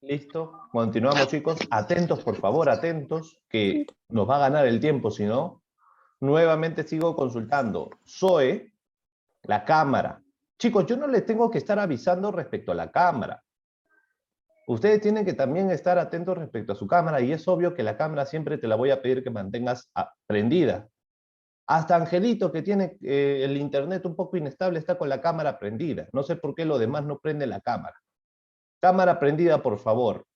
Listo. Continuamos, chicos. Atentos, por favor, atentos, que nos va a ganar el tiempo, si no. Nuevamente sigo consultando. Zoe, la cámara. Chicos, yo no les tengo que estar avisando respecto a la cámara. Ustedes tienen que también estar atentos respecto a su cámara y es obvio que la cámara siempre te la voy a pedir que mantengas prendida. Hasta Angelito, que tiene el internet un poco inestable, está con la cámara prendida. No sé por qué los demás no prenden la cámara. Cámara prendida, por favor.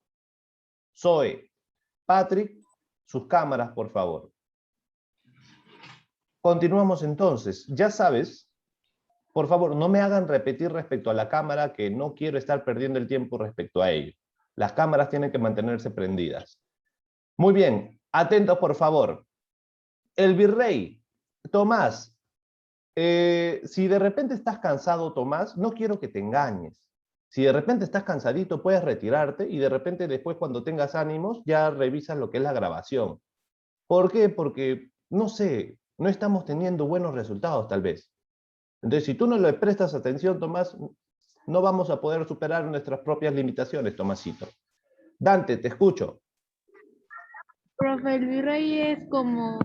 Zoe, Patrick, sus cámaras, por favor. Continuamos entonces. Ya sabes, por favor, no me hagan repetir respecto a la cámara, que no quiero estar perdiendo el tiempo respecto a ello. Las cámaras tienen que mantenerse prendidas. Muy bien, atentos, por favor. El virrey, Tomás, si de repente estás cansado, Tomás, no quiero que te engañes. Si de repente estás cansadito, puedes retirarte y de repente después cuando tengas ánimos ya revisas lo que es la grabación. ¿Por qué? Porque, no sé, no estamos teniendo buenos resultados tal vez. Entonces, si tú no le prestas atención, Tomás, no vamos a poder superar nuestras propias limitaciones, Tomasito. Dante, te escucho. Profe, el virrey es como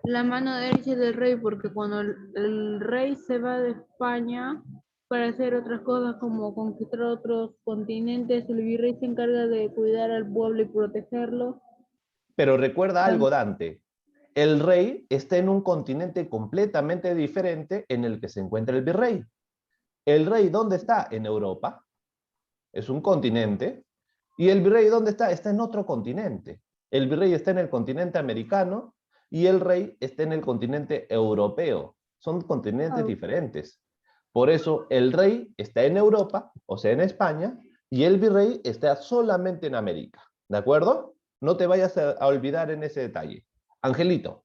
la mano derecha del rey, porque cuando el rey se va de España para hacer otras cosas como conquistar otros continentes, el virrey se encarga de cuidar al pueblo y protegerlo. Pero recuerda algo, Dante. El rey está en un continente completamente diferente en el que se encuentra el virrey. ¿El rey dónde está? En Europa. Es un continente. ¿Y el virrey dónde está? Está en otro continente. El virrey está en el continente americano y el rey está en el continente europeo. Son continentes diferentes. Por eso el rey está en Europa, o sea, en España, y el virrey está solamente en América. ¿De acuerdo? No te vayas a olvidar en ese detalle. Angelito.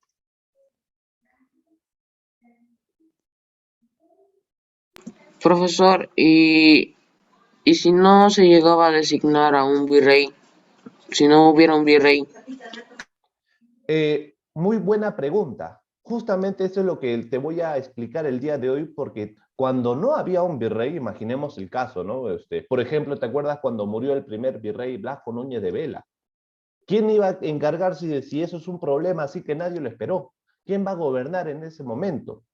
Profesor, ¿y si no se llegaba a designar a un virrey? Si no hubiera un virrey. Muy buena pregunta. Justamente eso es lo que te voy a explicar el día de hoy, porque cuando no había un virrey, imaginemos el caso, ¿no? Por ejemplo, ¿te acuerdas cuando murió el primer virrey Blasco Núñez de Vela? ¿Quién iba a encargarse de si eso es un problema así que nadie lo esperó? ¿Quién va a gobernar en ese momento?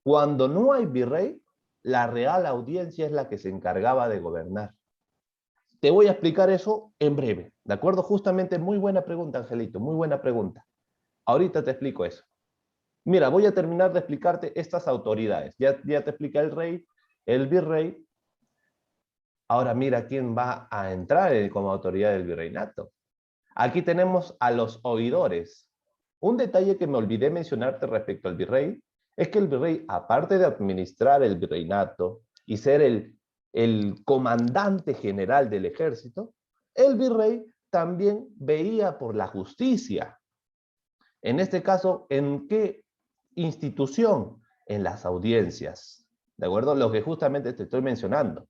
Cuando no hay virrey, la Real Audiencia es la que se encargaba de gobernar. Te voy a explicar eso en breve, ¿de acuerdo? Justamente, muy buena pregunta, Angelito, muy buena pregunta. Ahorita te explico eso. Mira, voy a terminar de explicarte estas autoridades. Ya te expliqué el rey, el virrey. Ahora mira quién va a entrar como autoridad del virreinato. Aquí tenemos a los oidores. Un detalle que me olvidé mencionarte respecto al virrey es que el virrey, aparte de administrar el virreinato y ser el comandante general del ejército, el virrey también veía por la justicia. En este caso, ¿en qué institución? En las audiencias. ¿De acuerdo? Lo que justamente te estoy mencionando.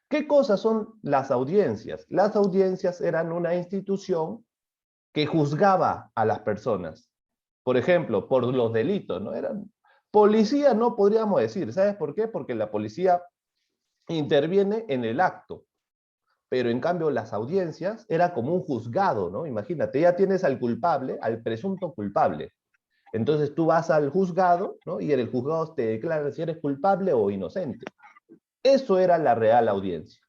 ¿Qué cosas son las audiencias? Las audiencias eran una institución que juzgaba a las personas. Por ejemplo, por los delitos, ¿no? Eran policía, no podríamos decir. ¿Sabes por qué? Porque la policía interviene en el acto. Pero en cambio las audiencias era como un juzgado, ¿no? Imagínate, ya tienes al culpable, al presunto culpable. Entonces tú vas al juzgado, ¿no? Y en el juzgado te declara si eres culpable o inocente. Eso era la Real Audiencia.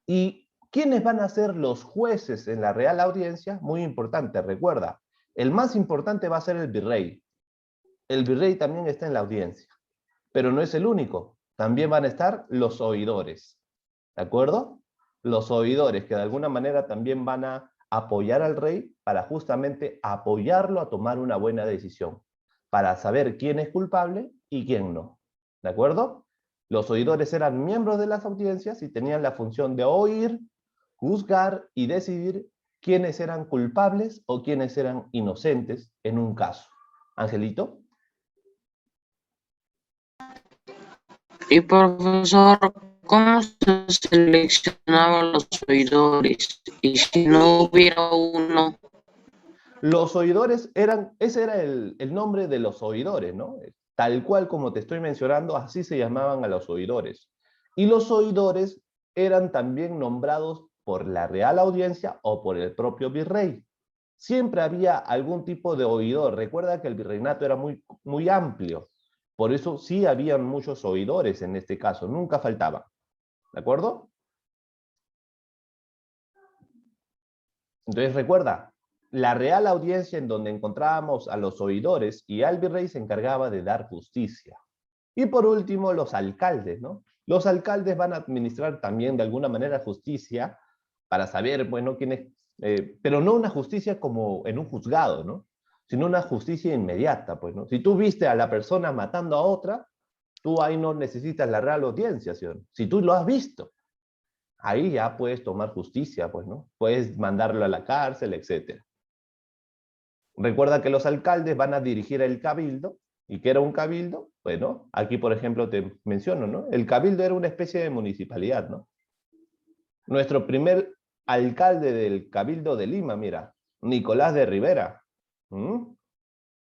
¿Y quiénes van a ser los jueces en la Real Audiencia? Muy importante, recuerda, el más importante va a ser el virrey. El virrey también está en la audiencia, pero no es el único. También van a estar los oidores, ¿de acuerdo? Los oidores que de alguna manera también van a apoyar al rey para justamente apoyarlo a tomar una buena decisión, para saber quién es culpable y quién no, ¿de acuerdo? Los oidores eran miembros de las audiencias y tenían la función de oír, juzgar y decidir quiénes eran culpables o quiénes eran inocentes en un caso. Angelito. Y profesor, ¿cómo se seleccionaban los oidores? Y si no hubiera uno. Los oidores eran, ese era el nombre de los oidores, ¿no? Tal cual como te estoy mencionando, así se llamaban a los oidores. Y los oidores eran también nombrados por la Real Audiencia o por el propio virrey. Siempre había algún tipo de oidor. Recuerda que el virreinato era muy amplio. Por eso sí habían muchos oidores en este caso, nunca faltaban. ¿De acuerdo? Entonces recuerda, la Real Audiencia en donde encontrábamos a los oidores y al virrey se encargaba de dar justicia. Y por último, los alcaldes, ¿no? Los alcaldes van a administrar también de alguna manera justicia para saber, bueno, quién es, pero no una justicia como en un juzgado, ¿no? Sino una justicia inmediata, pues, ¿no? Si tú viste a la persona matando a otra, tú ahí no necesitas la Real Audiencia, ¿sí? Si tú lo has visto, ahí ya puedes tomar justicia, pues, ¿no? Puedes mandarlo a la cárcel, etcétera. Recuerda que los alcaldes van a dirigir el cabildo. ¿Y qué era un cabildo? Bueno, aquí por ejemplo te menciono, ¿no? El cabildo era una especie de municipalidad, ¿no? Nuestro primer alcalde del cabildo de Lima, mira, Nicolás de Rivera. ¿Mm?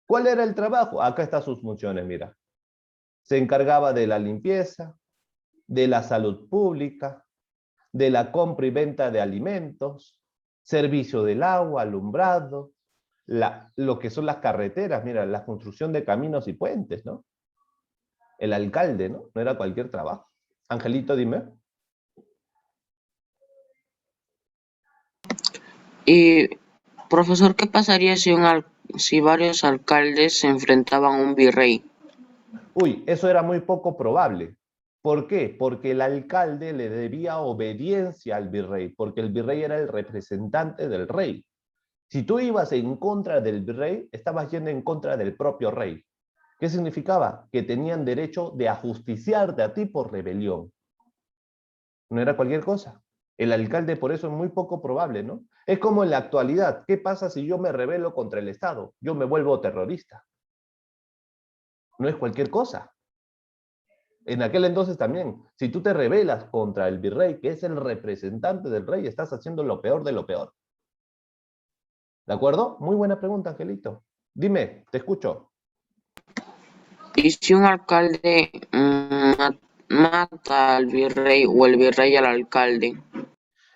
¿Cuál era el trabajo? Acá están sus funciones, mira. Se encargaba de la limpieza, de la salud pública, de la compra y venta de alimentos, servicio del agua, alumbrado, lo que son las carreteras, mira, la construcción de caminos y puentes, ¿no? El alcalde, ¿no? No era cualquier trabajo. Angelito, dime. Y, profesor, ¿qué pasaría si varios alcaldes se enfrentaban a un virrey? Uy, eso era muy poco probable. ¿Por qué? Porque el alcalde le debía obediencia al virrey, porque el virrey era el representante del rey. Si tú ibas en contra del virrey, estabas yendo en contra del propio rey. ¿Qué significaba? Que tenían derecho de ajusticiarte a ti por rebelión. No era cualquier cosa. El alcalde por eso es muy poco probable, ¿no? Es como en la actualidad. ¿Qué pasa si yo me rebelo contra el Estado? Yo me vuelvo terrorista. No es cualquier cosa. En aquel entonces también, si tú te rebelas contra el virrey, que es el representante del rey, estás haciendo lo peor de lo peor. ¿De acuerdo? Muy buena pregunta, Angelito. Dime, te escucho. ¿Y si un alcalde mata al virrey o el virrey al alcalde?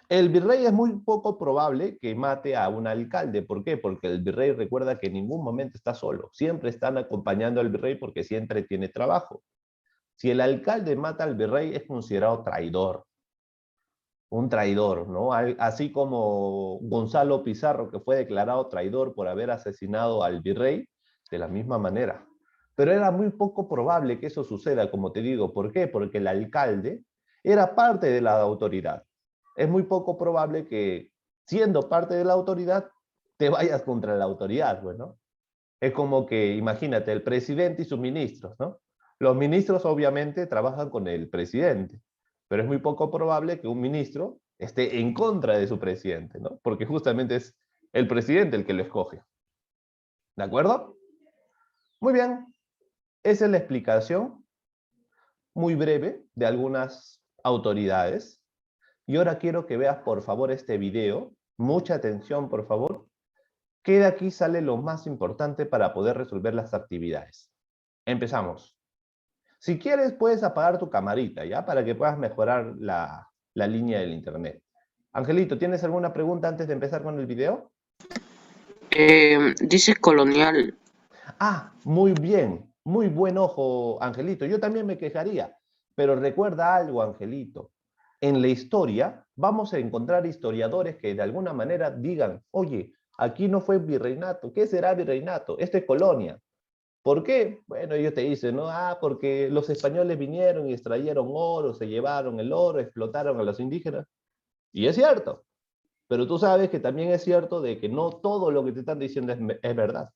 El virrey es muy poco probable que mate a un alcalde. ¿Por qué? Porque el virrey recuerda que en ningún momento está solo. Siempre están acompañando al virrey porque siempre tiene trabajo. Si el alcalde mata al virrey es considerado traidor. Un traidor, ¿no? Así como Gonzalo Pizarro, que fue declarado traidor por haber asesinado al virrey, de la misma manera. Pero era muy poco probable que eso suceda, como te digo. ¿Por qué? Porque el alcalde era parte de la autoridad. Es muy poco probable que, siendo parte de la autoridad, te vayas contra la autoridad, bueno. Es como que, imagínate, el presidente y sus ministros, ¿no? Los ministros obviamente trabajan con el presidente, pero es muy poco probable que un ministro esté en contra de su presidente, ¿no? Porque justamente es el presidente el que lo escoge. ¿De acuerdo? Muy bien. Esa es la explicación muy breve de algunas autoridades. Y ahora quiero que veas, por favor, este video. Mucha atención, por favor. Que de aquí sale lo más importante para poder resolver las actividades. Empezamos. Si quieres, puedes apagar tu camarita, ¿ya? Para que puedas mejorar la línea del internet. Angelito, ¿tienes alguna pregunta antes de empezar con el video? Dice colonial. Ah, muy bien. Muy buen ojo, Angelito. Yo también me quejaría. Pero recuerda algo, Angelito. En la historia vamos a encontrar historiadores que de alguna manera digan, oye, aquí no fue virreinato. ¿Qué será virreinato? Esto es colonia. ¿Por qué? Bueno, ellos te dicen, ¿no? Ah, porque los españoles vinieron y extrayeron oro, se llevaron el oro, explotaron a los indígenas. Y es cierto. Pero tú sabes que también es cierto de que no todo lo que te están diciendo es verdad.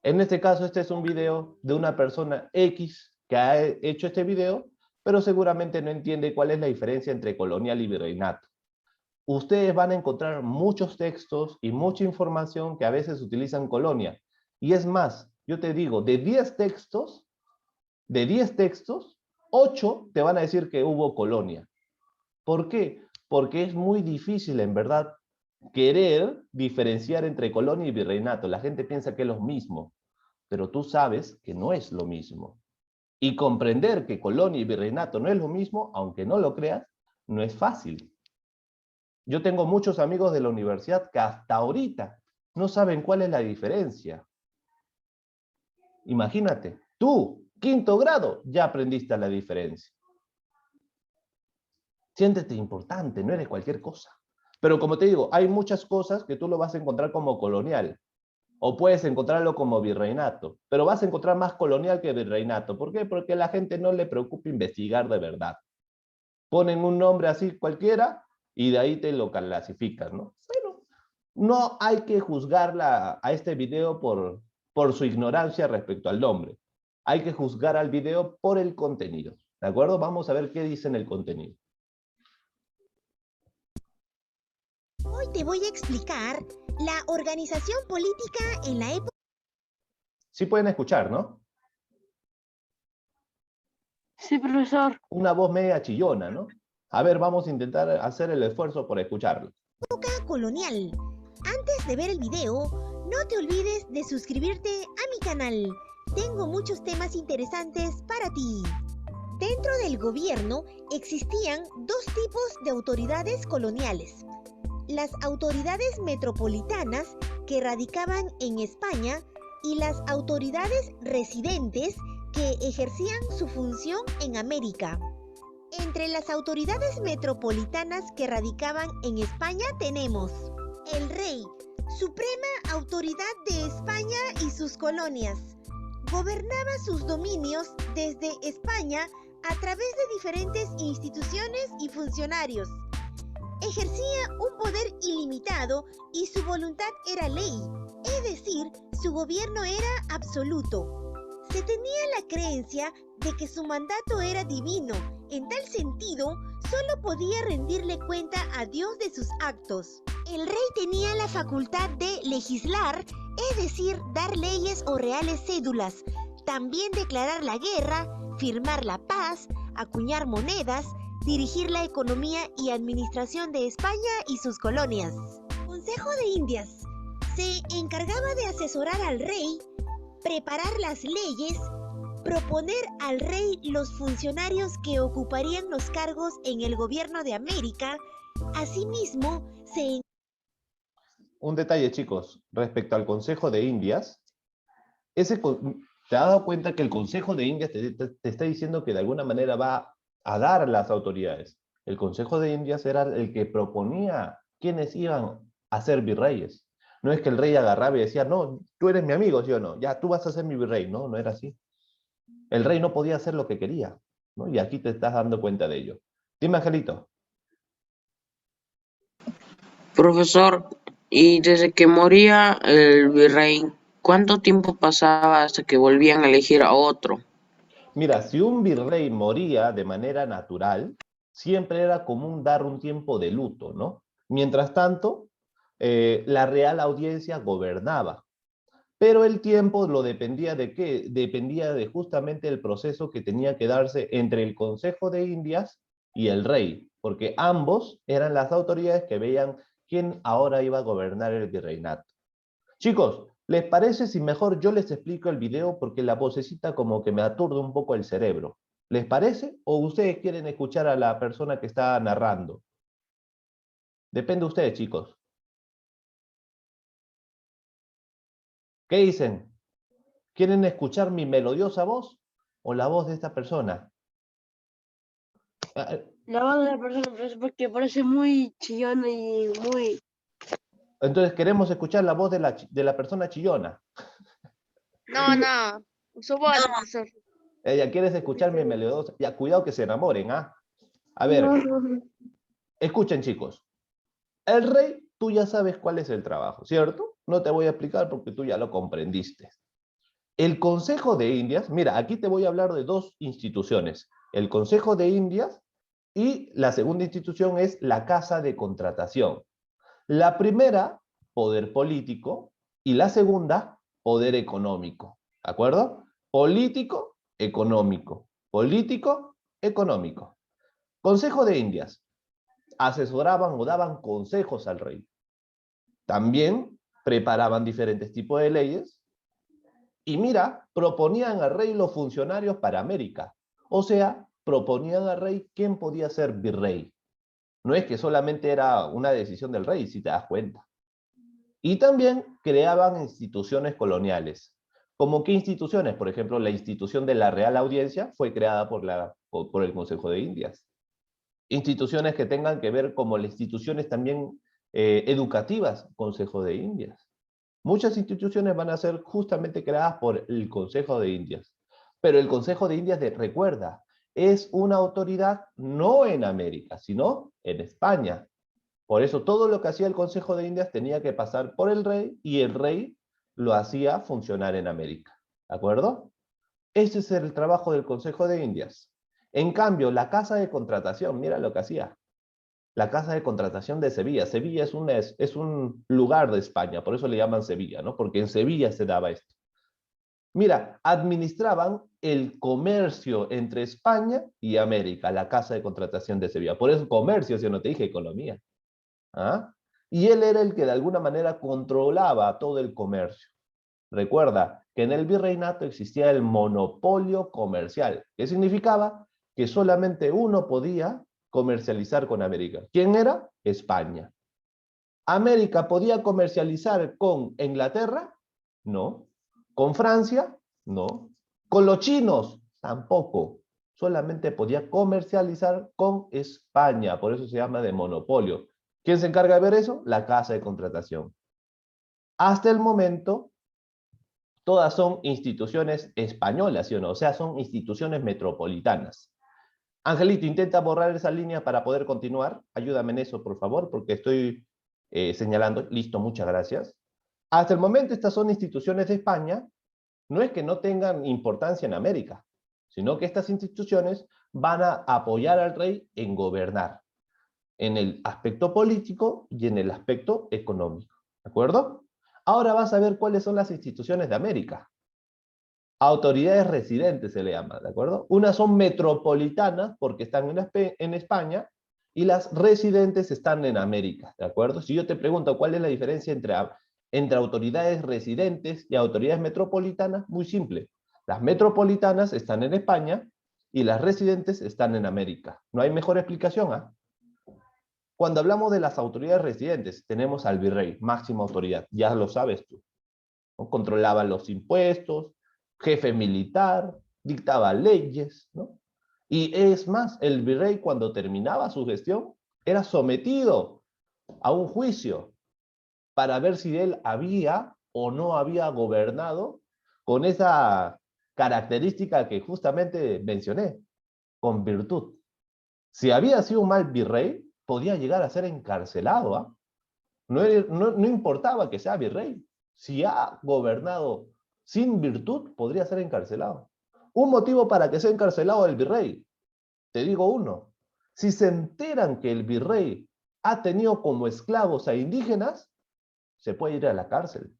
En este caso, este es un video de una persona X que ha hecho este video, pero seguramente no entiende cuál es la diferencia entre colonial y virreinato. Ustedes van a encontrar muchos textos y mucha información que a veces utilizan colonia. Y es más, yo te digo, de 10 textos, 8 te van a decir que hubo colonia. ¿Por qué? Porque es muy difícil, en verdad, querer diferenciar entre colonia y virreinato. La gente piensa que es lo mismo, pero tú sabes que no es lo mismo. Y comprender que colonia y virreinato no es lo mismo, aunque no lo creas, no es fácil. Yo tengo muchos amigos de la universidad que hasta ahorita no saben cuál es la diferencia. Imagínate, tú, quinto grado, ya aprendiste la diferencia. Siéntete importante, no eres cualquier cosa. Pero como te digo, hay muchas cosas que tú lo vas a encontrar como colonial. O puedes encontrarlo como virreinato, pero vas a encontrar más colonial que virreinato. ¿Por qué? Porque a la gente no le preocupa investigar de verdad. Ponen un nombre así cualquiera y de ahí te lo clasifican, ¿no? Bueno, no hay que juzgarla a este video por su ignorancia respecto al nombre. Hay que juzgar al video por el contenido, ¿de acuerdo? Vamos a ver qué dice en el contenido. Hoy te voy a explicar la organización política en la época. Sí pueden escuchar, ¿no? Sí, profesor. Una voz media chillona, ¿no? A ver, vamos a intentar hacer el esfuerzo por escucharlo. Colonial. Antes de ver el video, no te olvides de suscribirte a mi canal. Tengo muchos temas interesantes para ti. Dentro del gobierno existían dos tipos de autoridades coloniales. Las autoridades metropolitanas que radicaban en España y las autoridades residentes que ejercían su función en América. Entre las autoridades metropolitanas que radicaban en España tenemos el rey, suprema autoridad de España y sus colonias. Gobernaba sus dominios desde España a través de diferentes instituciones y funcionarios. Ejercía un poder ilimitado y su voluntad era ley, es decir, su gobierno era absoluto. Se tenía la creencia de que su mandato era divino. En tal sentido, solo podía rendirle cuenta a Dios de sus actos. El rey tenía la facultad de legislar, es decir, dar leyes o reales cédulas, también declarar la guerra, firmar la paz, acuñar monedas, dirigir la economía y administración de España y sus colonias. Consejo de Indias se encargaba de asesorar al rey, preparar las leyes, proponer al rey los funcionarios que ocuparían los cargos en el gobierno de América. Asimismo, Un detalle, chicos, respecto al Consejo de Indias, ¿te has dado cuenta que el Consejo de Indias te está diciendo que de alguna manera va a dar las autoridades? El Consejo de Indias era el que proponía quiénes iban a ser virreyes. No es que el rey agarraba y decía, no, tú eres mi amigo, ¿sí o no? Ya, tú vas a ser mi virrey. No, no era así. El rey no podía hacer lo que quería, ¿no? Y aquí te estás dando cuenta de ello. Dime, Angelito. Profesor, y desde que moría el virrey, ¿cuánto tiempo pasaba hasta que volvían a elegir a otro? Mira, si un virrey moría de manera natural, siempre era común dar un tiempo de luto, ¿no? Mientras tanto, la Real Audiencia gobernaba. Pero el tiempo lo dependía de qué? Dependía de justamente el proceso que tenía que darse entre el Consejo de Indias y el rey, porque ambos eran las autoridades que veían quién ahora iba a gobernar el virreinato. Chicos, ¿les parece si mejor yo les explico el video porque la vocecita como que me aturde un poco el cerebro? ¿Les parece? ¿O ustedes quieren escuchar a la persona que está narrando? Depende de ustedes, chicos. ¿Qué dicen? ¿Quieren escuchar mi melodiosa voz o la voz de esta persona? La voz de la persona, profesor, porque parece muy chillona y muy... Entonces queremos escuchar la voz de la persona chillona. No, su voz, profesor. Ella, ¿quieres escuchar mi melodiosa? Ya, cuidado que se enamoren, ¿ah? A ver, No. escuchen, chicos. El rey, tú ya sabes cuál es el trabajo, ¿cierto? No te voy a explicar porque tú ya lo comprendiste. El Consejo de Indias, mira, aquí te voy a hablar de dos instituciones. El Consejo de Indias y la segunda institución es la Casa de Contratación. La primera, poder político, y la segunda, poder económico. ¿De acuerdo? Político, económico. Político, económico. Consejo de Indias. Asesoraban o daban consejos al rey. También preparaban diferentes tipos de leyes. Y mira, proponían al rey los funcionarios para América. O sea, proponían al rey quién podía ser virrey. No es que solamente era una decisión del rey, si te das cuenta. Y también creaban instituciones coloniales. ¿Cómo qué instituciones? Por ejemplo, la institución de la Real Audiencia fue creada por el Consejo de Indias. Instituciones que tengan que ver como las instituciones también educativas, Consejo de Indias. Muchas instituciones van a ser justamente creadas por el Consejo de Indias. Pero el Consejo de Indias, recuerda, es una autoridad no en América, sino en España. Por eso todo lo que hacía el Consejo de Indias tenía que pasar por el rey y el rey lo hacía funcionar en América. ¿De acuerdo? Ese es el trabajo del Consejo de Indias. En cambio, la casa de contratación, mira lo que hacía. La casa de contratación de Sevilla. Sevilla es un lugar de España, por eso le llaman Sevilla, ¿no? Porque en Sevilla se daba esto. Mira, administraban el comercio entre España y América, la casa de contratación de Sevilla. Por eso comercio, si no te dije economía. ¿Ah? Y él era el que de alguna manera controlaba todo el comercio. Recuerda que en el virreinato existía el monopolio comercial, que significaba que solamente uno podía comercializar con América. ¿Quién era? España. ¿América podía comercializar con Inglaterra? No. ¿Con Francia? No. ¿Con los chinos? Tampoco. Solamente podía comercializar con España, por eso se llama de monopolio. ¿Quién se encarga de ver eso? La casa de contratación. Hasta el momento, todas son instituciones españolas, ¿sí o no? O sea, son instituciones metropolitanas. Angelito, intenta borrar esa línea para poder continuar. Ayúdame en eso, por favor, porque estoy señalando. Listo, muchas gracias. Hasta el momento, estas son instituciones de España. No es que no tengan importancia en América, sino que estas instituciones van a apoyar al rey en gobernar, en el aspecto político y en el aspecto económico. ¿De acuerdo? Ahora vas a ver cuáles son las instituciones de América. Autoridades residentes se le llama, ¿de acuerdo? Unas son metropolitanas porque están en España y las residentes están en América, ¿de acuerdo? Si yo te pregunto cuál es la diferencia entre autoridades residentes y autoridades metropolitanas, muy simple. Las metropolitanas están en España y las residentes están en América. No hay mejor explicación, ¿ah? Cuando hablamos de las autoridades residentes, tenemos al virrey, máxima autoridad, ya lo sabes tú, ¿no? Controlaba los impuestos, jefe militar, dictaba leyes, ¿no? Y es más, el virrey cuando terminaba su gestión era sometido a un juicio para ver si él había o no había gobernado con esa característica que justamente mencioné, con virtud. Si había sido un mal virrey, podía llegar a ser encarcelado, ¿ah? No importaba que sea virrey. Si ha gobernado sin virtud, podría ser encarcelado. Un motivo para que sea encarcelado el virrey, te digo uno. Si se enteran que el virrey ha tenido como esclavos a indígenas, se puede ir a la cárcel.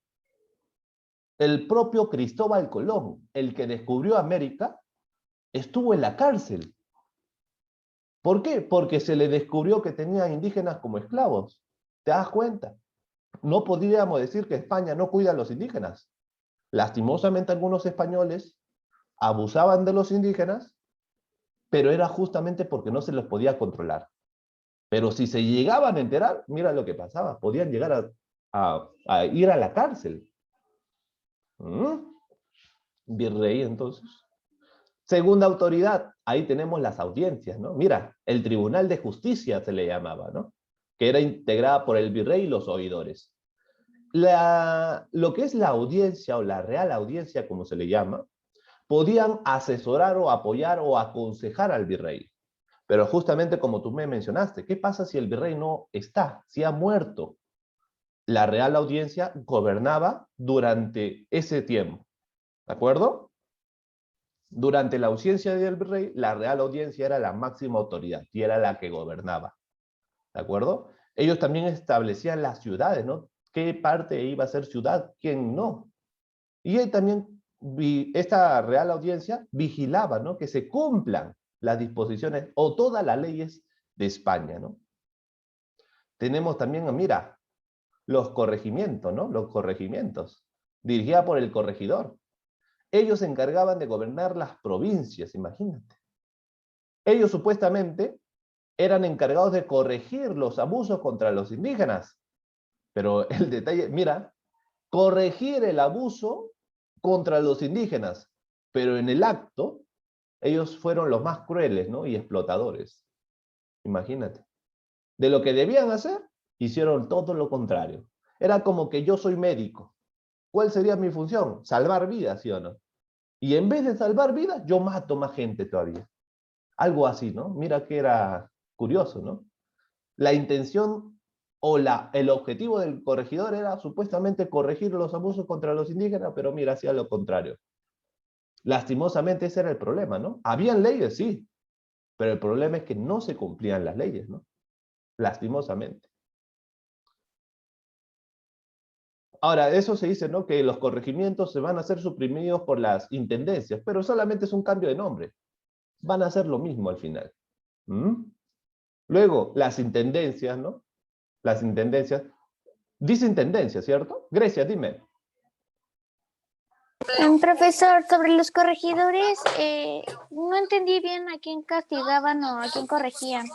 El propio Cristóbal Colón, el que descubrió América, estuvo en la cárcel. ¿Por qué? Porque se le descubrió que tenía indígenas como esclavos. ¿Te das cuenta? No podríamos decir que España no cuida a los indígenas. Lastimosamente algunos españoles abusaban de los indígenas, pero era justamente porque no se los podía controlar. Pero si se llegaban a enterar, mira lo que pasaba, podían llegar a ir a la cárcel. Virrey, entonces. Segunda autoridad, ahí tenemos las audiencias, ¿no? Mira, el Tribunal de Justicia se le llamaba, ¿no? Que era integrada por el virrey y los oidores. Lo que es la audiencia o la Real Audiencia, como se le llama, podían asesorar o apoyar o aconsejar al virrey. Pero justamente como tú me mencionaste, ¿qué pasa si el virrey no está, si ha muerto? La Real Audiencia gobernaba durante ese tiempo, ¿de acuerdo? Durante la ausencia del virrey, la Real Audiencia era la máxima autoridad y era la que gobernaba, ¿de acuerdo? Ellos también establecían las ciudades, ¿no? ¿Qué parte iba a ser ciudad? ¿Quién no? Y él también, esta Real Audiencia vigilaba, ¿no? Que se cumplan las disposiciones o todas las leyes de España, ¿no? Tenemos también, mira, los corregimientos, ¿no? Los corregimientos, dirigida por el corregidor. Ellos se encargaban de gobernar las provincias, imagínate. Ellos supuestamente eran encargados de corregir los abusos contra los indígenas. Pero el detalle, mira, corregir el abuso contra los indígenas, pero en el acto, ellos fueron los más crueles, ¿no? Y explotadores. Imagínate. De lo que debían hacer, hicieron todo lo contrario. Era como que yo soy médico. ¿Cuál sería mi función? Salvar vidas, ¿sí o no? Y en vez de salvar vidas, yo mato más gente todavía. Algo así, ¿no? Mira que era curioso, ¿no? La intención o el objetivo del corregidor era supuestamente corregir los abusos contra los indígenas, pero mira, hacía lo contrario. Lastimosamente ese era el problema, ¿no? Habían leyes, sí, pero el problema es que no se cumplían las leyes, ¿no? Lastimosamente. Ahora, eso se dice, ¿no? Que los corregimientos se van a ser suprimidos por las intendencias, pero solamente es un cambio de nombre. Van a hacer lo mismo al final. ¿Mm? Luego, las intendencias, ¿no? Las intendencias. Dice intendencia, ¿cierto? Grecia, dime. Profesor, sobre los corregidores, no entendí bien a quién castigaban o a quién corregían.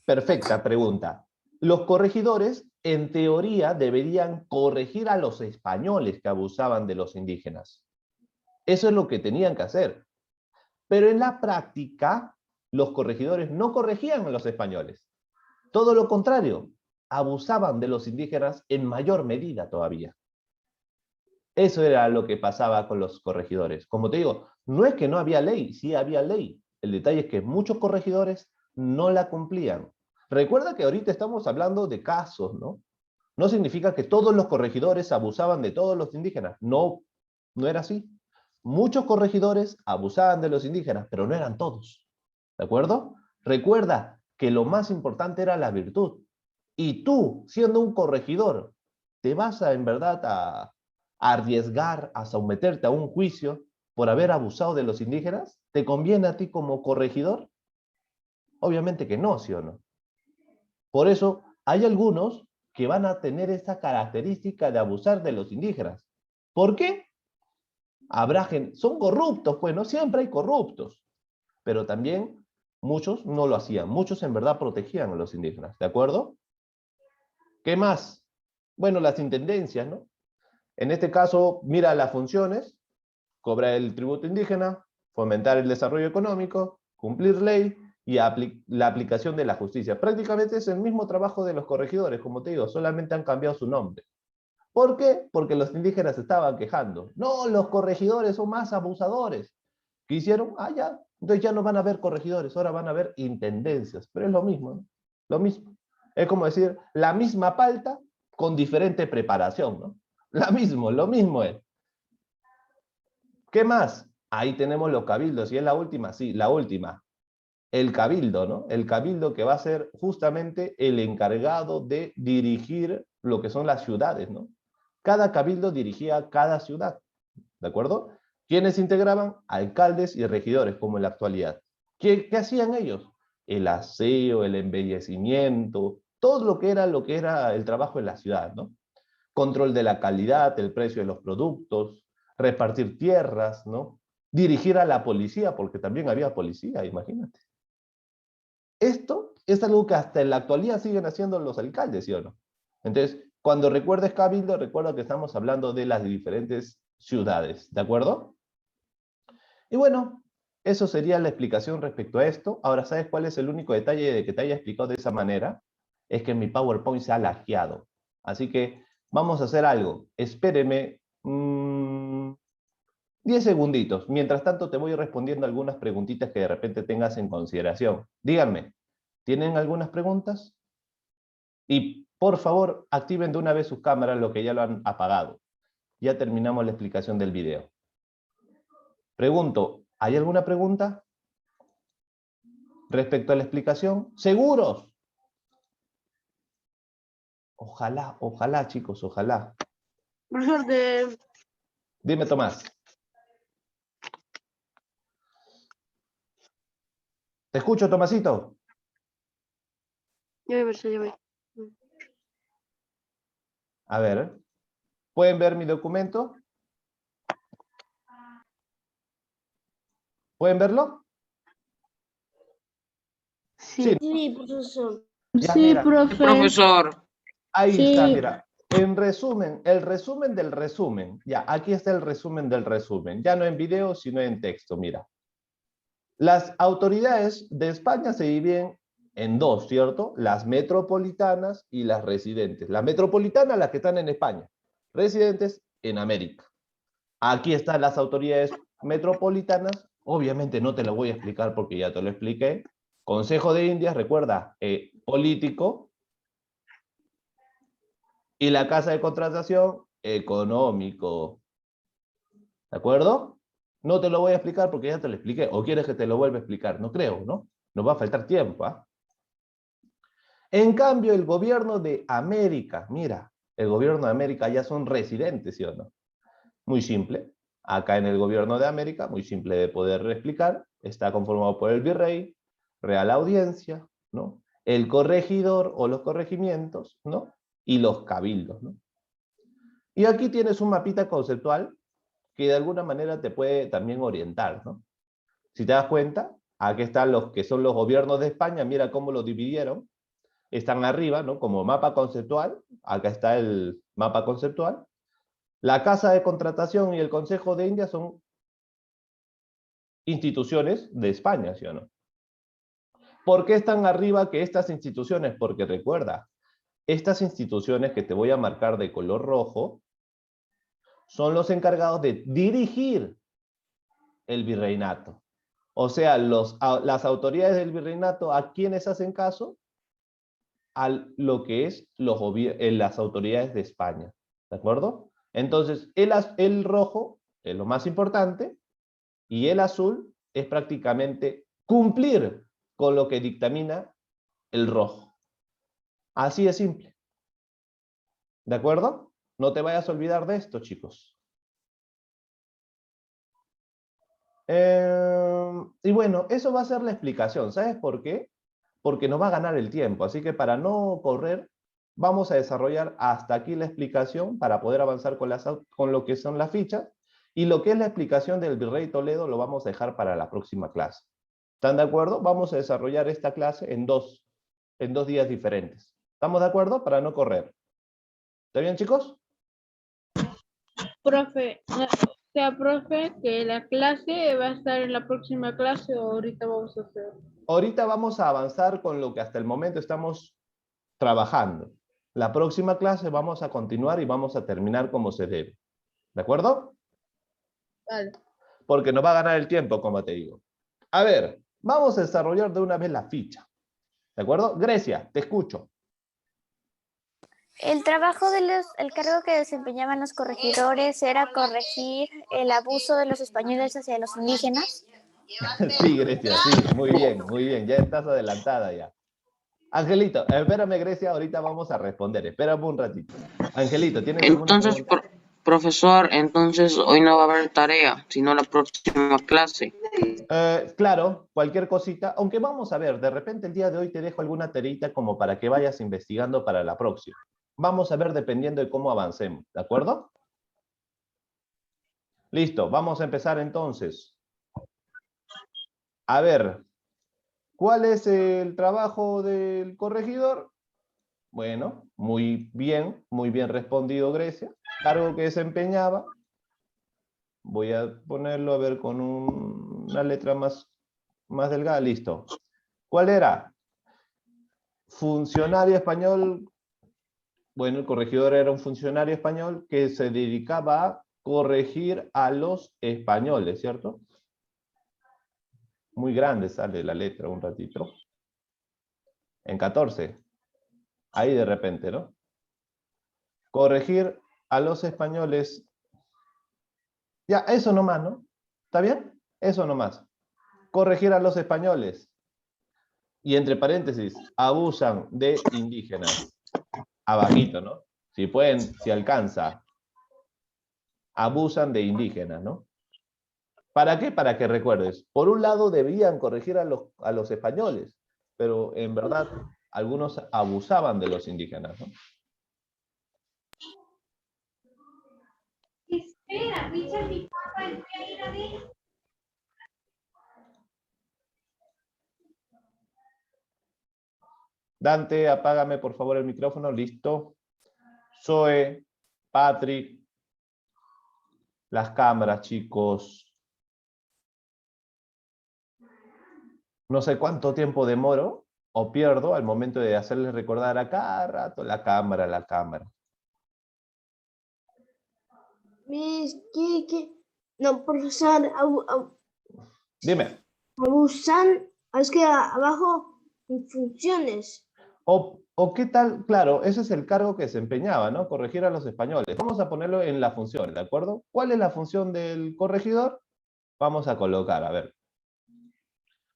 Perfecta pregunta. Los corregidores, en teoría, deberían corregir a los españoles que abusaban de los indígenas. Eso es lo que tenían que hacer. Pero en la práctica, los corregidores no corregían a los españoles. Todo lo contrario, abusaban de los indígenas en mayor medida todavía. Eso era lo que pasaba con los corregidores. Como te digo, no es que no había ley, sí había ley. El detalle es que muchos corregidores no la cumplían. Recuerda que ahorita estamos hablando de casos, ¿no? No significa que todos los corregidores abusaban de todos los indígenas. No, no era así. Muchos corregidores abusaban de los indígenas, pero no eran todos. ¿De acuerdo? Recuerda que lo más importante era la virtud. Y tú, siendo un corregidor, te vas a, en verdad, a arriesgar a someterte a un juicio por haber abusado de los indígenas. ¿Te conviene a ti como corregidor? Obviamente que no, ¿sí o no? Por eso, hay algunos que van a tener esa característica de abusar de los indígenas. ¿Por qué? Son corruptos, pues, ¿no? Siempre hay corruptos. Pero también muchos no lo hacían. Muchos en verdad protegían a los indígenas, ¿de acuerdo? ¿Qué más? Bueno, las intendencias, ¿no? En este caso, mira las funciones: cobrar el tributo indígena, fomentar el desarrollo económico, cumplir ley y la aplicación de la justicia. Prácticamente es el mismo trabajo de los corregidores, como te digo, solamente han cambiado su nombre. ¿Por qué? Porque los indígenas estaban quejando. No, los corregidores son más abusadores. ¿Qué hicieron? Ah, ya. Entonces ya no van a haber corregidores, ahora van a haber intendencias. Pero es lo mismo, ¿no? Lo mismo. Es como decir, la misma palta con diferente preparación, ¿no? Lo mismo es. ¿Qué más? Ahí tenemos los cabildos, y es la última, sí, la última. El cabildo, ¿no? El cabildo que va a ser justamente el encargado de dirigir lo que son las ciudades, ¿no? Cada cabildo dirigía cada ciudad, ¿de acuerdo? ¿Quiénes integraban? Alcaldes y regidores, como en la actualidad. ¿Qué hacían ellos? El aseo, el embellecimiento, todo lo que era el trabajo en la ciudad, ¿no? Control de la calidad, el precio de los productos, repartir tierras, ¿no? Dirigir a la policía, porque también había policía, imagínate. Esto es algo que hasta en la actualidad siguen haciendo los alcaldes, ¿sí o no? Entonces, cuando recuerdes cabildo, recuerda que estamos hablando de las diferentes ciudades, ¿de acuerdo? Y bueno, eso sería la explicación respecto a esto. Ahora, ¿sabes cuál es el único detalle de que te haya explicado de esa manera? Es que mi PowerPoint se ha lajeado. Así que vamos a hacer algo. Espéreme 10 segunditos. Mientras tanto, te voy respondiendo algunas preguntitas que de repente tengas en consideración. Díganme, ¿tienen algunas preguntas? Y por favor, activen de una vez sus cámaras, lo que ya lo han apagado. Ya terminamos la explicación del video. Pregunto, ¿hay alguna pregunta respecto a la explicación? ¿Seguros? Ojalá, ojalá, chicos, ojalá. Profesor, Dime, Tomás. ¿Te escucho, Tomasito? ya voy. A ver, ¿pueden ver mi documento? ¿Pueden verlo? Sí, Sí, profesor. ya Sí, mira, profe. Profesor, ahí Sí. está, mira. En resumen, el resumen del resumen. Ya, aquí está el resumen del resumen. Ya no en video, sino en texto, mira. Las autoridades de España se dividen en dos, ¿cierto? Las metropolitanas y las residentes. Las metropolitanas, las que están en España. Residentes en América. Aquí están las autoridades metropolitanas. Obviamente no te lo voy a explicar porque ya te lo expliqué. Consejo de Indias, recuerda, político. Y la casa de contratación, económico. ¿De acuerdo? No te lo voy a explicar porque ya te lo expliqué. ¿O quieres que te lo vuelva a explicar? No creo, ¿no? Nos va a faltar tiempo, ¿ah? En cambio, el gobierno de América, mira, el gobierno de América ya son residentes, ¿sí o no? Muy simple. Acá en el gobierno de América, muy simple de poder explicar, está conformado por el virrey, real audiencia, ¿no? El corregidor o los corregimientos, ¿no? Y los cabildos, ¿no? Y aquí tienes un mapita conceptual que de alguna manera te puede también orientar, ¿no? Si te das cuenta, aquí están los que son los gobiernos de España, mira cómo lo dividieron, están arriba, ¿no? Como mapa conceptual, acá está el mapa conceptual. La Casa de Contratación y el Consejo de Indias son instituciones de España, ¿sí o no? ¿Por qué están arriba que estas instituciones? Porque recuerda, estas instituciones que te voy a marcar de color rojo son los encargados de dirigir el virreinato. O sea, las autoridades del virreinato, ¿a quiénes hacen caso? A lo que es las autoridades de España. ¿De acuerdo? Entonces, el rojo es lo más importante y el azul es prácticamente cumplir con lo que dictamina el rojo. Así de simple. ¿De acuerdo? No te vayas a olvidar de esto, chicos. Y bueno, eso va a ser la explicación. ¿Sabes por qué? Porque nos va a ganar el tiempo. Así que para no correr, vamos a desarrollar hasta aquí la explicación para poder avanzar con lo que son las fichas. Y lo que es la explicación del Virrey Toledo lo vamos a dejar para la próxima clase. ¿Están de acuerdo? Vamos a desarrollar esta clase en dos días diferentes. ¿Estamos de acuerdo? Para no correr. ¿Está bien, chicos? Profe, o sea, profe, que la clase va a estar en la próxima clase o ahorita vamos a hacer. Ahorita vamos a avanzar con lo que hasta el momento estamos trabajando. La próxima clase vamos a continuar y vamos a terminar como se debe. ¿De acuerdo? Vale. Porque nos va a ganar el tiempo, como te digo. A ver, vamos a desarrollar de una vez la ficha. ¿De acuerdo? Grecia, te escucho. El el cargo que desempeñaban los corregidores era corregir el abuso de los españoles hacia los indígenas. Sí, Grecia, sí, muy bien, ya estás adelantada ya. Angelito, espérame, Grecia, ahorita vamos a responder, espérame un ratito. Angelito, ¿tienes alguna entonces, pregunta? profesor, entonces hoy no va a haber tarea, sino la próxima clase. Claro, cualquier cosita, aunque vamos a ver, de repente el día de hoy te dejo alguna tareita como para que vayas investigando para la próxima. Vamos a ver dependiendo de cómo avancemos, ¿de acuerdo? Listo, vamos a empezar entonces. A ver, ¿cuál es el trabajo del corregidor? Bueno, muy bien respondido, Grecia. Cargo que desempeñaba. Voy a ponerlo, a ver, con una letra más delgada. Listo. ¿Cuál era? Funcionario español. Bueno, el corregidor era un funcionario español que se dedicaba a corregir a los españoles, ¿cierto? Muy grande sale la letra un ratito. En 14. Ahí de repente, ¿no? Corregir a los españoles. Ya, eso nomás, ¿no? ¿Está bien? Eso nomás. Corregir a los españoles. Y entre paréntesis, abusan de indígenas. Abajito, ¿no? Si pueden, si alcanza. Abusan de indígenas, ¿no? ¿Para qué? Para que recuerdes. Por un lado, debían corregir a los españoles, pero en verdad algunos abusaban de los indígenas, ¿no? Espera, Richard, mi papá, voy a ir a ver. Dante, apágame por favor el micrófono, listo. Zoe, Patrick, las cámaras, chicos. No sé cuánto tiempo demoro o pierdo al momento de hacerles recordar a cada rato la cámara, la cámara. Miss, ¿qué? No, profesor, Dime. abusan, es que abajo en funciones. O qué tal, claro, ese es el cargo que se empeñaba, ¿no? Corregir a los españoles. Vamos a ponerlo en la función, ¿de acuerdo? ¿Cuál es la función del corregidor? Vamos a colocar, a ver.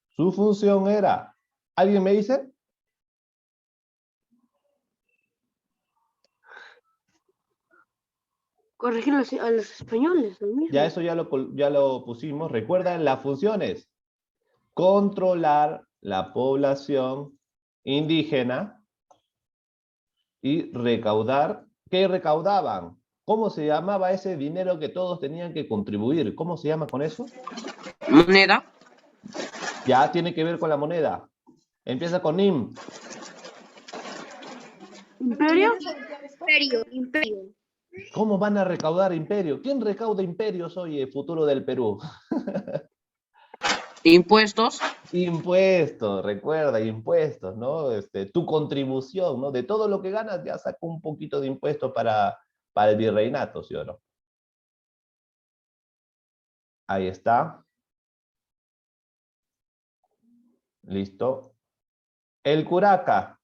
Su función era, ¿alguien me dice? Corregir a los españoles, lo mismo. Ya eso ya lo pusimos. Recuerda, las funciones. Controlar la población indígena y recaudar. ¿Qué recaudaban? ¿Cómo se llamaba ese dinero que todos tenían que contribuir? ¿Cómo se llama con eso? Moneda. Ya tiene que ver con la moneda. Empieza con IM. ¿Imperio? Imperio. ¿Cómo van a recaudar imperio? ¿Quién recauda imperios hoy, el futuro del Perú? Impuestos. Impuestos, recuerda, impuestos, ¿no? Tu contribución, ¿no? De todo lo que ganas ya saca un poquito de impuesto para el virreinato, ¿sí o no? Ahí está. Listo. El curaca,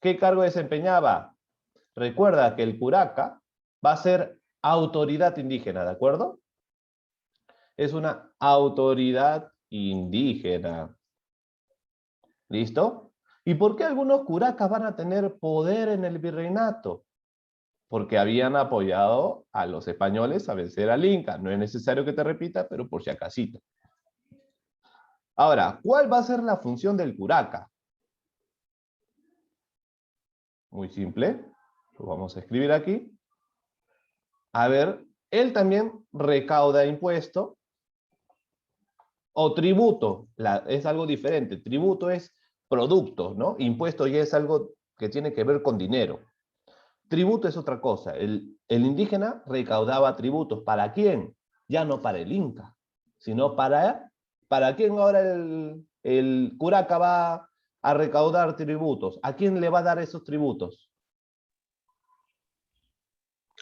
¿qué cargo desempeñaba? Recuerda que el curaca va a ser autoridad indígena, ¿de acuerdo? Es una autoridad indígena. ¿Listo? ¿Y por qué algunos curacas van a tener poder en el virreinato? Porque habían apoyado a los españoles a vencer al Inca. No es necesario que te repita, pero por si acasito. Ahora, ¿cuál va a ser la función del curaca? Muy simple. Lo vamos a escribir aquí. A ver, él también recauda impuesto o tributo. Es algo diferente. Tributo es producto, ¿no? Impuesto ya es algo que tiene que ver con dinero. Tributo es otra cosa. El indígena recaudaba tributos. ¿Para quién? Ya no para el Inca, sino ¿para quién ahora el curaca va a recaudar tributos? ¿A quién le va a dar esos tributos?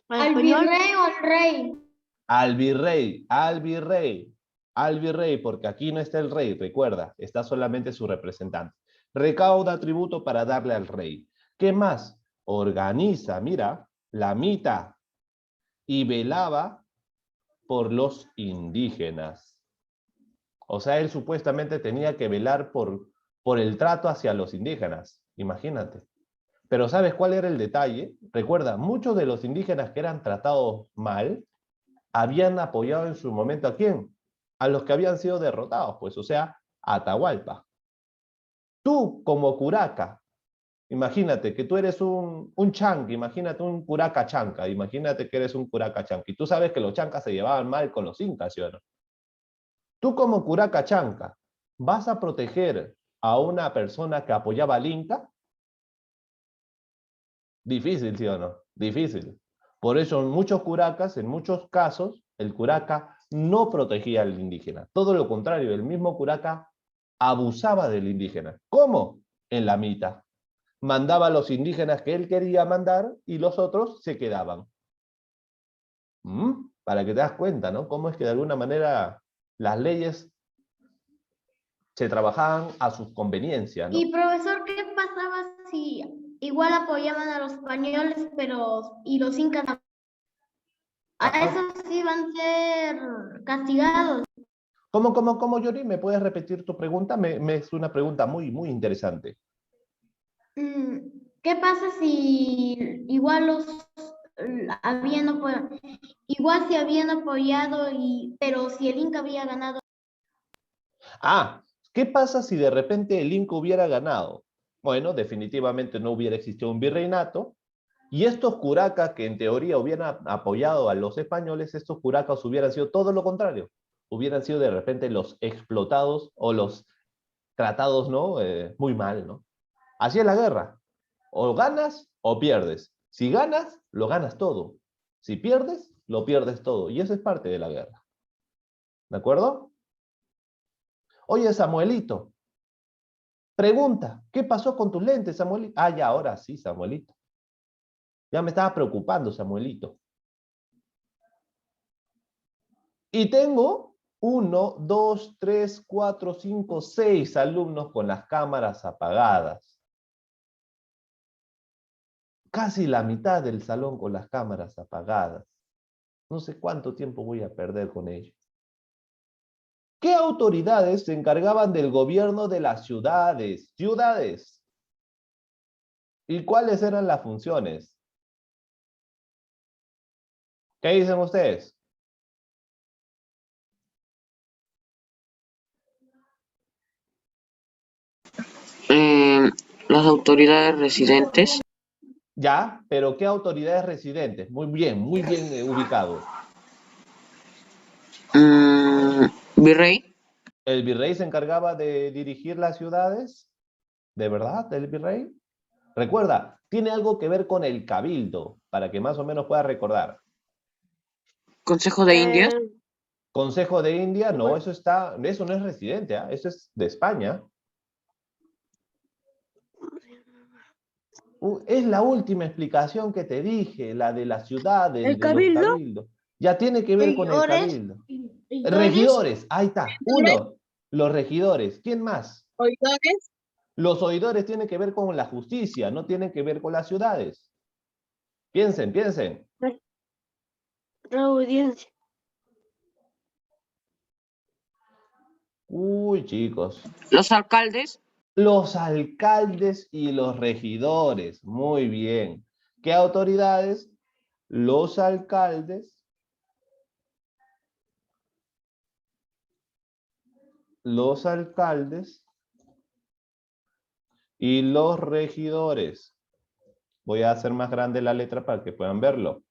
¿Al virrey o al rey? Al virrey, al virrey, al virrey, porque aquí no está el rey, recuerda, está solamente su representante. Recauda tributo para darle al rey. ¿Qué más? Organiza, mira, la mita y velaba por los indígenas. O sea, él supuestamente tenía que velar por el trato hacia los indígenas, imagínate. Pero ¿sabes cuál era el detalle? Recuerda, muchos de los indígenas que eran tratados mal, habían apoyado en su momento ¿a quién? A los que habían sido derrotados, pues, o sea, a Atahualpa. Tú, como curaca, imagínate que tú eres un chanca, imagínate un curaca chanca, imagínate que eres un curaca chanca, y tú sabes que los chancas se llevaban mal con los incas, ¿sí o no? Tú como curaca chanca, ¿vas a proteger a una persona que apoyaba al Inca? Difícil, ¿sí o no? Difícil. Por eso en muchos curacas, en muchos casos, el curaca no protegía al indígena. Todo lo contrario, el mismo curaca abusaba del indígena. ¿Cómo? En la mita. Mandaba a los indígenas que él quería mandar y los otros se quedaban. Para que te das cuenta, ¿no? Cómo es que de alguna manera las leyes se trabajaban a sus conveniencias, ¿no? Y profesor, ¿qué pasaba si igual apoyaban a los españoles, y los incas a esos iban a ser castigados? ¿Cómo, Yori? ¿Me puedes repetir tu pregunta? Es una pregunta muy, muy interesante. ¿Qué pasa si igual igual se habían apoyado pero si el Inca había ganado? ¿Qué pasa si de repente el Inca hubiera ganado? Bueno, definitivamente no hubiera existido un virreinato, y estos curacas que en teoría hubieran apoyado a los españoles, estos curacas hubieran sido todo lo contrario. Hubieran sido de repente los explotados o los tratados, ¿no? Muy mal, ¿no? Así es la guerra. O ganas o pierdes. Si ganas, lo ganas todo. Si pierdes, lo pierdes todo. Y eso es parte de la guerra. ¿De acuerdo? Oye, Samuelito, pregunta, ¿qué pasó con tus lentes, Samuelito? Ah, ya, ahora sí, Samuelito. Ya me estaba preocupando, Samuelito. Y tengo 1, 2, 3, 4, 5, 6 alumnos con las cámaras apagadas. Casi la mitad del salón con las cámaras apagadas. No sé cuánto tiempo voy a perder con ellos. ¿Qué autoridades se encargaban del gobierno de las ciudades? Ciudades. ¿Y cuáles eran las funciones? ¿Qué dicen ustedes? Las autoridades residentes. Ya, pero ¿qué autoridades residentes? Muy bien ubicado. Virrey. ¿El virrey se encargaba de dirigir las ciudades? ¿De verdad, el virrey? Recuerda, tiene algo que ver con el cabildo, para que más o menos puedas recordar. Consejo de Indias. Consejo de India, no, eso no es residente, ¿eh? Eso es de España. Es la última explicación que te dije, la de la ciudad, de los cabildos. Ya tiene que ver con el cabildo. Regidores, ahí está. Uno, los regidores. ¿Quién más? Oidores. Los oidores tienen que ver con la justicia, no tienen que ver con las ciudades. Piensen, piensen. La audiencia. Uy, chicos. Los alcaldes. Los alcaldes y los regidores. Muy bien. ¿Qué autoridades? Los alcaldes. Los alcaldes y los regidores. Voy a hacer más grande la letra para que puedan verlo.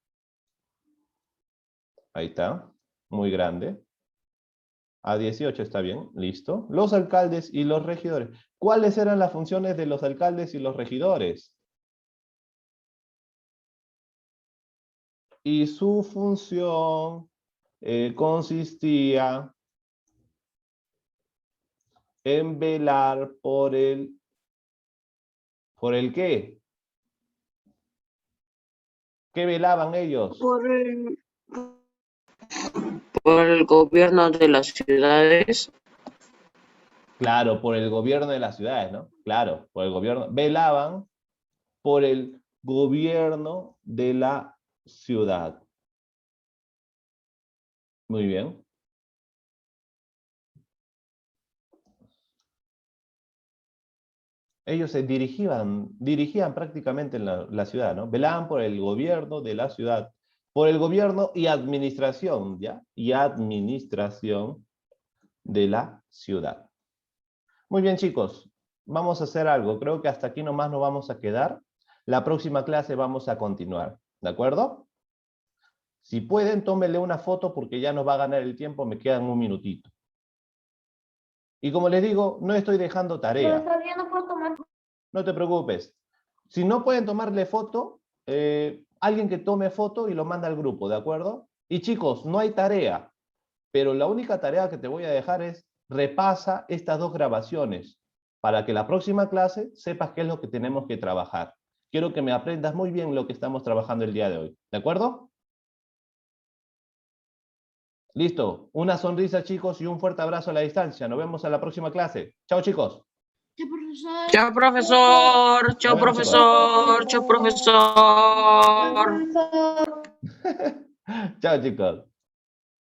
Ahí está. Muy grande. A 18 está bien, listo. Los alcaldes y los regidores. ¿Cuáles eran las funciones de los alcaldes y los regidores? Y su función consistía en velar por el... ¿Por el qué? ¿Qué velaban ellos? Por el gobierno de las ciudades. Claro, por el gobierno de las ciudades, ¿no? Claro, por el gobierno. Velaban por el gobierno de la ciudad. Muy bien. Ellos se dirigían prácticamente en la ciudad, ¿no? Velaban por el gobierno de la ciudad, por el gobierno y administración, ¿ya? Y administración de la ciudad. Muy bien, chicos, vamos a hacer algo. Creo que hasta aquí nomás nos vamos a quedar. La próxima clase vamos a continuar, ¿de acuerdo? Si pueden, tómenle una foto porque ya nos va a ganar el tiempo, me quedan un minutito. Y como les digo, no estoy dejando tarea. Todavía no puedo tomar. No te preocupes. Si no pueden tomarle foto, alguien que tome foto y lo manda al grupo, ¿de acuerdo? Y chicos, no hay tarea, pero la única tarea que te voy a dejar es repasa estas dos grabaciones para que la próxima clase sepas qué es lo que tenemos que trabajar. Quiero que me aprendas muy bien lo que estamos trabajando el día de hoy, ¿de acuerdo? Listo. Una sonrisa, chicos, y un fuerte abrazo a la distancia. Nos vemos en la próxima clase. Chao, chicos. Chao, profesor. Chao, profesor. Chao, profesor. Chao, chicos.